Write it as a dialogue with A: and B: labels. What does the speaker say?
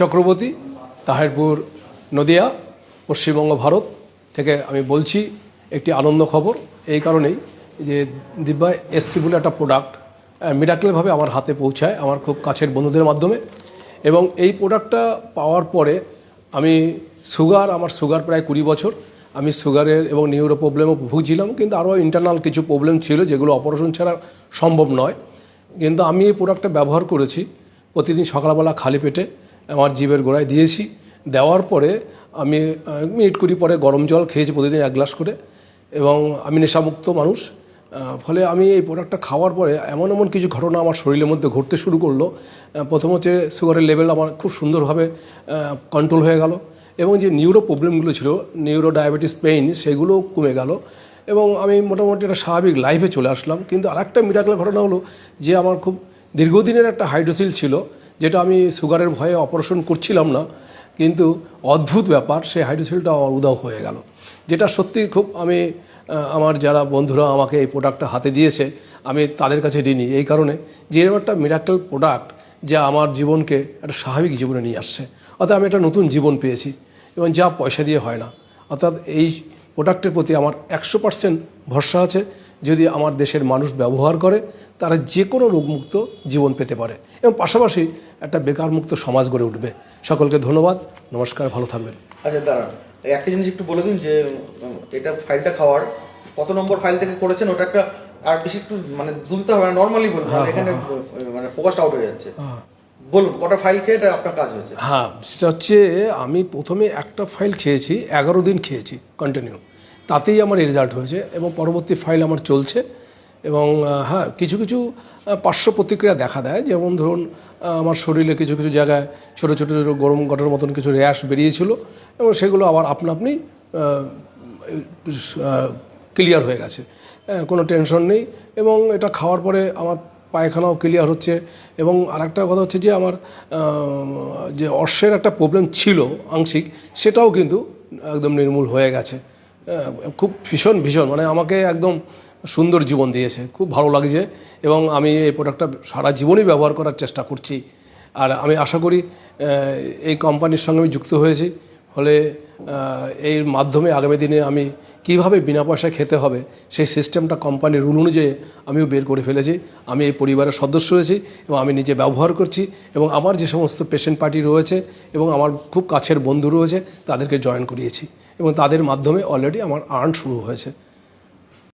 A: চক্রবর্তী, তাহিরপুর, নদিয়া, পশ্চিমবঙ্গ, ভারত থেকে আমি বলছি একটি আনন্দ খবর। এই কারণেই যে দিব্যা এসসি বলে একটা প্রোডাক্ট মিরাকলভাবে আমার হাতে পৌঁছায় আমার খুব কাছের বন্ধুদের মাধ্যমে। এবং এই প্রোডাক্টটা পাওয়ার পরে আমি আমার সুগার প্রায় 20 বছর। আমি সুগারের এবং নিউরো প্রবলেমও ভুগছিলাম, কিন্তু আরও ইন্টারনাল কিছু প্রবলেম ছিল যেগুলো অপারেশন ছাড়া সম্ভব নয়। কিন্তু আমি এই প্রোডাক্টটা ব্যবহার করেছি প্রতিদিন সকালবেলা খালি পেটে আমার জিভের গোড়ায় দিয়েছি। দেওয়ার পরে আমি মিনিট 20 পরে গরম জল খেয়েছি প্রতিদিন 1 গ্লাস করে। এবং আমি নেশামুক্ত মানুষ, ফলে আমি এই প্রোডাক্টটা খাওয়ার পরে এমন এমন কিছু ঘটনা আমার শরীরের মধ্যে ঘটতে শুরু করলো। প্রথম হচ্ছে সুগারের লেভেল আমার খুব সুন্দরভাবে কন্ট্রোল হয়ে গেল, এবং যে নিউরো প্রবলেমগুলো ছিল, নিউরো ডায়াবেটিস পেইন, সেগুলোও কমে গেল, এবং আমি মোটামুটি একটা স্বাভাবিক লাইফে চলে আসলাম। কিন্তু আরেকটা মিরাকল ঘটনা হলো যে আমার খুব দীর্ঘদিনের একটা হাইড্রোসিল ছিল, যেটা আমি সুগারের ভয়ে অপারেশন করছিলাম না, কিন্তু অদ্ভুত ব্যাপার, সেই হাইড্রোসিলটা আমার উধাও হয়ে গেল, যেটা সত্যি খুব আমার যারা বন্ধুরা আমাকে এই প্রোডাক্টটা হাতে দিয়েছে আমি তাদের কাছে ঋণী। এই কারণে যে এরকম একটা মিরাকল প্রোডাক্ট যা আমার জীবনকে একটা স্বাভাবিক জীবনে নিয়ে আসছে, অর্থাৎ আমি একটা নতুন জীবন পেয়েছি, এবং যা পয়সা দিয়ে হয় না। অর্থাৎ এই প্রোডাক্টের প্রতি আমার 100% ভরসা আছে। যদি আমার দেশের মানুষ ব্যবহার করে, তারা যে কোনো রোগমুক্ত জীবন পেতে পারে, এবং পাশাপাশি একটা বেকারমুক্ত সমাজ গড়ে উঠবে। সকলকে ধন্যবাদ, নমস্কার, ভালো থাকবেন।
B: আচ্ছা দাঁড়ান, একটা জিনিস একটু বলে দিন যে এটা ফাইলটা খাওয়ার কত নম্বর ফাইল থেকে করেছেন, ওটা একটা আর বেশি একটু মানে দুলতে হবে না, নর্মালি বলুন, এখানে মানে ফোকাসড আউট হয়ে যাচ্ছে। বলুন কটা ফাইল খেয়ে এটা আপনার কাজ হয়েছে?
A: হ্যাঁ, সেটা হচ্ছে আমি প্রথমে একটা ফাইল খেয়েছি, 11 দিন খেয়েছি কন্টিনিউ, তাতেই আমার রেজাল্ট হয়েছে, এবং পরবর্তী ফাইল আমার চলছে। এবং হ্যাঁ, কিছু কিছু পার্শ্ব প্রতিক্রিয়া দেখা দেয়, যেমন ধরুন আমার শরীরে কিছু কিছু জায়গায় ছোটো ছোটো ছোটো গরম গটার মতন কিছু র্যাশ বেরিয়েছিল, এবং সেগুলো আবার আপনা আপনি ক্লিয়ার হয়ে গেছে, কোনো টেনশন নেই। এবং এটা খাওয়ার পরে আমার পায়খানাও ক্লিয়ার হচ্ছে। এবং আরেকটা কথা হচ্ছে যে আমার যে অর্শের একটা প্রবলেম ছিল আংশিক, সেটাও কিন্তু একদম নির্মূল হয়ে গেছে। খুব ভীষণ ভীষণ মানে আমাকে একদম সুন্দর জীবন দিয়েছে, খুব ভালো লাগছে, এবং আমি এই প্রোডাক্টটা সারা জীবনই ব্যবহার করার চেষ্টা করছি। আর আমি আশা করি এই কোম্পানির সঙ্গে আমি যুক্ত হয়েছি, ফলে এর মাধ্যমে আগামী দিনে আমি কিভাবে বিনা পয়সায় খেতে হবে সেই সিস্টেমটা কোম্পানির রুল অনুযায়ী আমিও বের করে ফেলেছি। আমি এই পরিবারের সদস্য হয়েছি, এবং আমি নিজে ব্যবহার করছি, এবং আমার যে সমস্ত পেশেন্ট পার্টি রয়েছে এবং আমার খুব কাছের বন্ধু রয়েছে তাদেরকে জয়েন করিয়েছি, এবং তাদের মাধ্যমে অলরেডি আমার আর্ন শুরু হয়েছে।